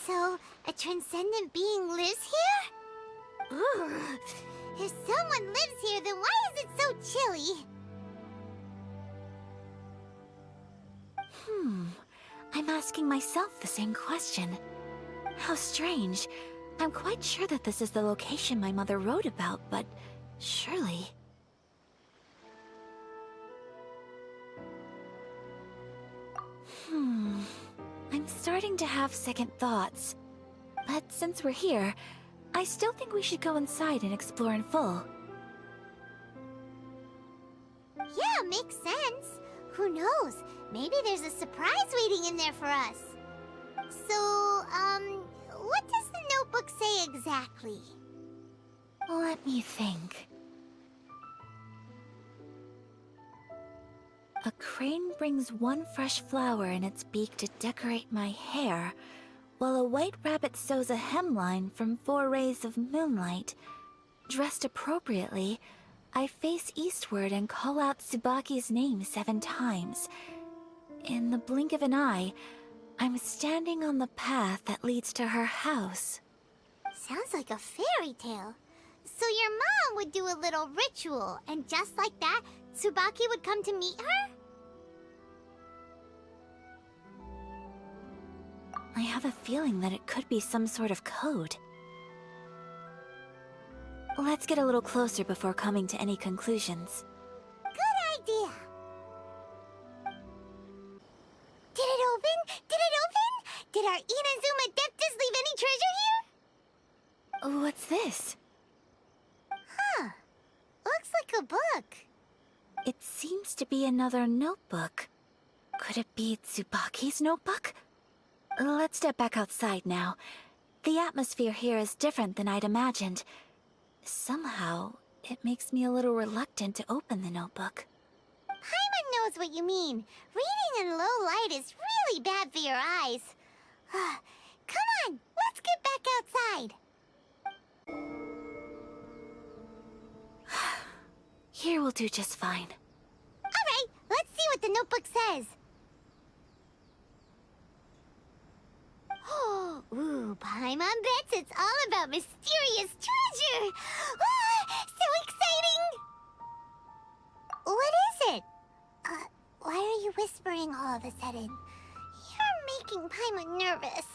So, a transcendent being lives here? Ooh. If someone lives here, then why is it so chilly? I'm asking myself the same question. How strange. I'm quite sure that this is the location my mother wrote about, but surely... I'm starting to have second thoughts. But since we're here, I still think we should go inside and explore in full. Yeah, makes sense. Who knows? Maybe there's a surprise waiting in there for us. So, what does the notebook say exactly? Let me think. A crane brings one fresh flower in its beak to decorate my hair, while a white rabbit sews a hemline from 4 rays of moonlight. Dressed appropriately, I face eastward and call out Tsubaki's name 7 times. In the blink of an eye, I'm standing on the path that leads to her house. Sounds like a fairy tale. So your mom would do a little ritual, and just like that, Tsubaki would come to meet her? I have a feeling that it could be some sort of code. Let's get a little closer before coming to any conclusions. Good idea. Did it open? Did it open? Did our Inazuma Adeptus leave any treasure here? What's this? Huh. Looks like a book. It seems to be another notebook. Could it be Tsubaki's notebook? Let's step back outside now. The atmosphere here is different than I'd imagined. Somehow, it makes me a little reluctant to open the notebook. Paimon knows what you mean. Reading in low light is really bad for your eyes. Come on, let's get back outside. Here will do just fine. Alright, let's see what the notebook says. Ooh, Paimon bets it's all about mysterious treasure! Ah, so exciting! What is it? Why are you whispering all of a sudden? You're making Paimon nervous.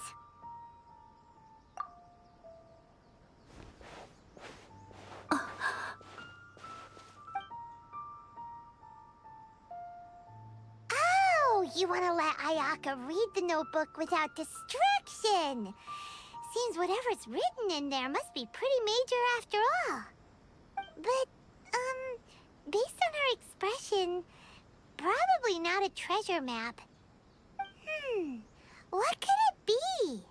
You want to let Ayaka read the notebook without distraction. Seems whatever's written in there must be pretty major after all. But, based on her expression, probably not a treasure map. What could it be?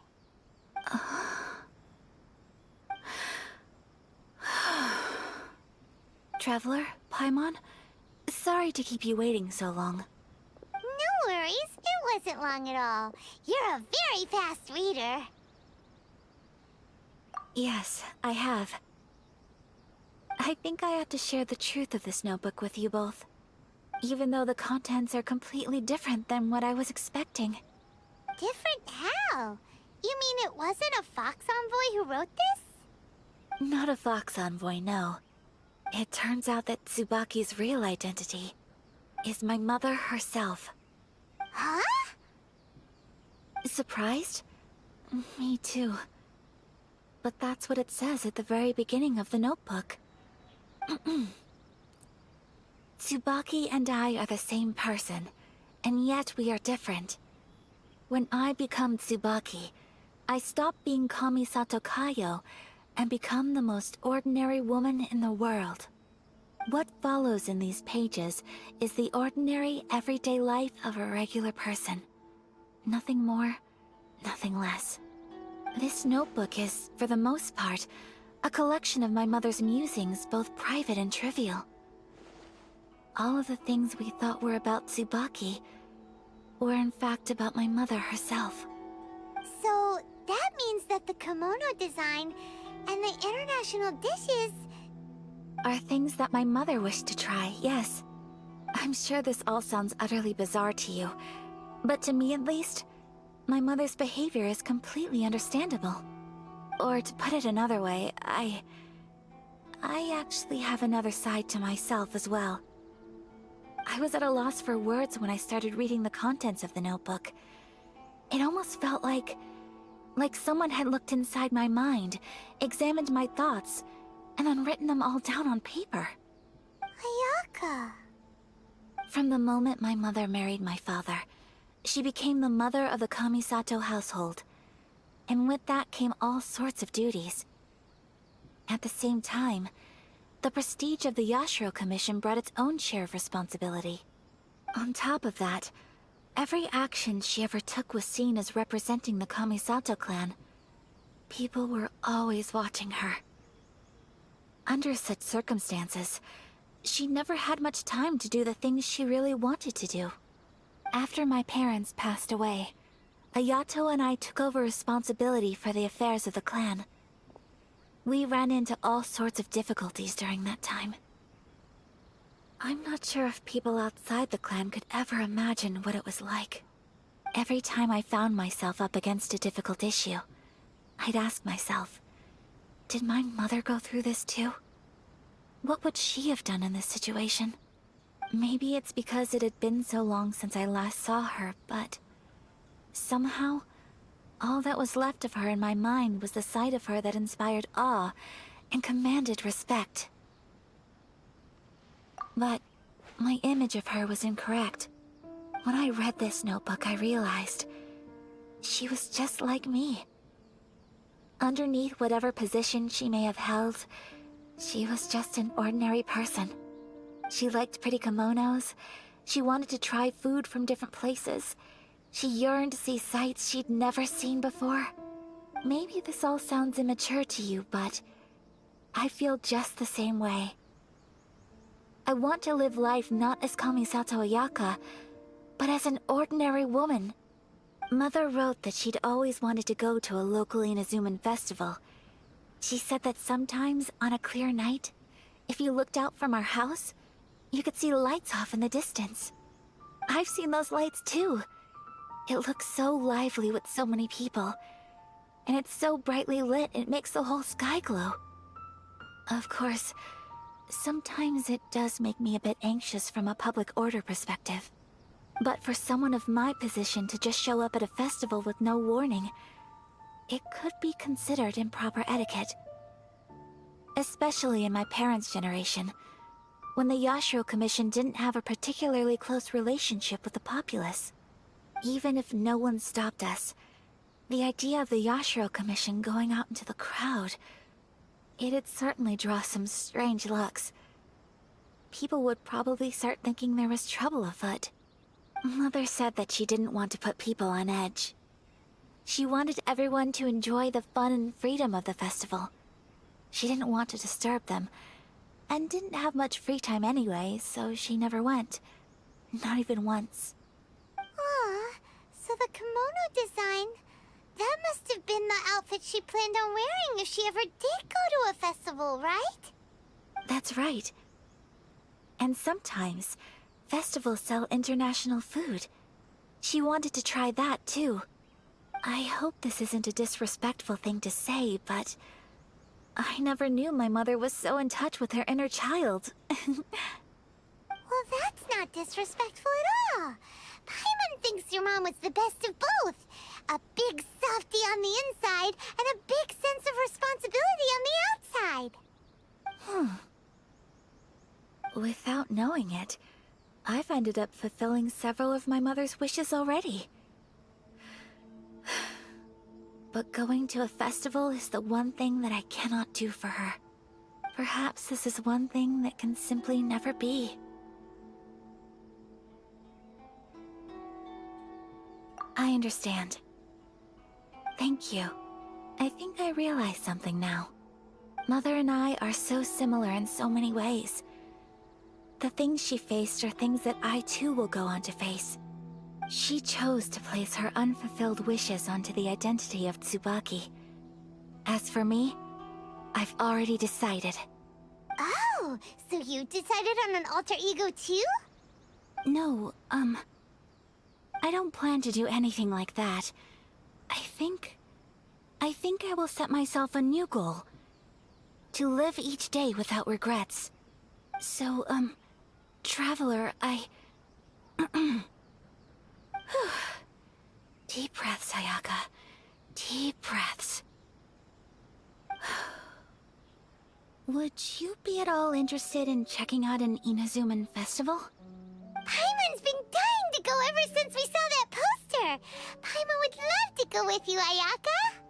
Traveler, Paimon, sorry to keep you waiting so long. No worries, it wasn't long at all. You're a very fast reader. Yes, I have. I think I ought to share the truth of this notebook with you both, even though the contents are completely different than what I was expecting. Different how? You mean it wasn't a Fox Envoy who wrote this? Not a Fox Envoy, no. It turns out that Tsubaki's real identity is my mother herself. Huh? Surprised? Me too. But that's what it says at the very beginning of the notebook. Tsubaki and I are the same person, and yet we are different. When I become Tsubaki, I stop being Kamisato Kayo and become the most ordinary woman in the world. What follows in these pages is the ordinary, everyday life of a regular person. Nothing more, nothing less. This notebook is, for the most part, a collection of my mother's musings, both private and trivial. All of the things we thought were about Tsubaki were in fact about my mother herself. So, that means that the kimono design and the international dishes... are things that my mother wished to try, yes. I'm sure this all sounds utterly bizarre to you, but to me at least, My mother's behavior is completely understandable. Or to put it another way, I actually have another side to myself as well. I was at a loss for words when I started reading the contents of the notebook. It almost felt like someone had looked inside my mind, examined my thoughts, and then written them all down on paper. Ayaka. From the moment my mother married my father, she became the mother of the Kamisato household. And with that came all sorts of duties. At the same time, the prestige of the Yashiro Commission brought its own share of responsibility. On top of that, every action she ever took was seen as representing the Kamisato clan. People were always watching her. Under such circumstances, she never had much time to do the things she really wanted to do. After my parents passed away, Ayato and I took over responsibility for the affairs of the clan. We ran into all sorts of difficulties during that time. I'm not sure if people outside the clan could ever imagine what it was like. Every time I found myself up against a difficult issue, I'd ask myself, did my mother go through this too? What would she have done in this situation? Maybe it's because it had been so long since I last saw her, but somehow, all that was left of her in my mind was the sight of her that inspired awe and commanded respect. But my image of her was incorrect. When I read this notebook, I realized she was just like me. Underneath whatever position she may have held, she was just an ordinary person. She liked pretty kimonos. She wanted to try food from different places. She yearned to see sights she'd never seen before. Maybe this all sounds immature to you, but I feel just the same way. I want to live life not as Kamisato Ayaka, but as an ordinary woman. Mother wrote that she'd always wanted to go to a local Inazuman festival. She said that sometimes, on a clear night, if you looked out from our house, you could see lights off in the distance. I've seen those lights too. It looks so lively with so many people. And it's so brightly lit, it makes the whole sky glow. Of course, sometimes it does make me a bit anxious from a public order perspective. But for someone of my position to just show up at a festival with no warning, it could be considered improper etiquette. Especially in my parents' generation, when the Yashiro Commission didn't have a particularly close relationship with the populace. Even if no one stopped us, the idea of the Yashiro Commission going out into the crowd, it'd certainly draw some strange looks. People would probably start thinking there was trouble afoot. Mother said that she didn't want to put people on edge. She wanted everyone to enjoy the fun and freedom of the festival. She didn't want to disturb them, and didn't have much free time anyway, so she never went. Not even once. Aw, so the kimono design, that must have been the outfit she planned on wearing if she ever did go to a festival, right? That's right. And sometimes, festivals sell international food. She wanted to try that too. I hope this isn't a disrespectful thing to say, but I never knew my mother was so in touch with her inner child. Well, that's not disrespectful at all. Paimon thinks your mom was the best of both. A big softy on the inside and a big sense of responsibility on the outside. Without knowing it, I've ended up fulfilling several of my mother's wishes already. But going to a festival is the one thing that I cannot do for her. Perhaps this is one thing that can simply never be. I understand. Thank you. I think I realize something now. Mother and I are so similar in so many ways. The things she faced are things that I too will go on to face. She chose to place her unfulfilled wishes onto the identity of Tsubaki. As for me, I've already decided. Oh, so you decided on an alter ego too? No, I don't plan to do anything like that. I think I will set myself a new goal. To live each day without regrets. So, Traveler, Deep breaths, Ayaka. Deep breaths. Would you be at all interested in checking out an Inazuman festival? Paimon's been dying to go ever since we saw that poster! Paimon would love to go with you, Ayaka!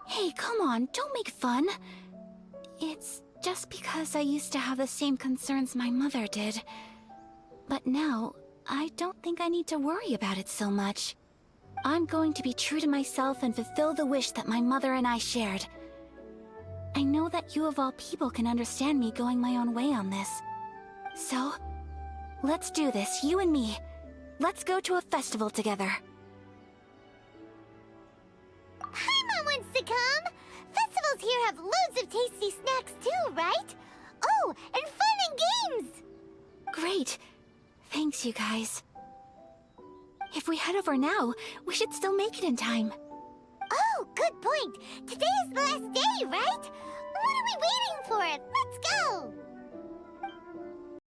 Hey, come on, don't make fun. It's just because I used to have the same concerns my mother did. But now, I don't think I need to worry about it so much. I'm going to be true to myself and fulfill the wish that my mother and I shared. I know that you of all people can understand me going my own way on this. So, let's do this, you and me. Let's go to a festival together. Paimon wants to come! Festivals here have loads of tasty snacks too, right? Oh, and fun and games! Great. Thanks, you guys. If we head over now, we should still make it in time. Oh, good point. Today is the last day, right? What are we waiting for? Let's go!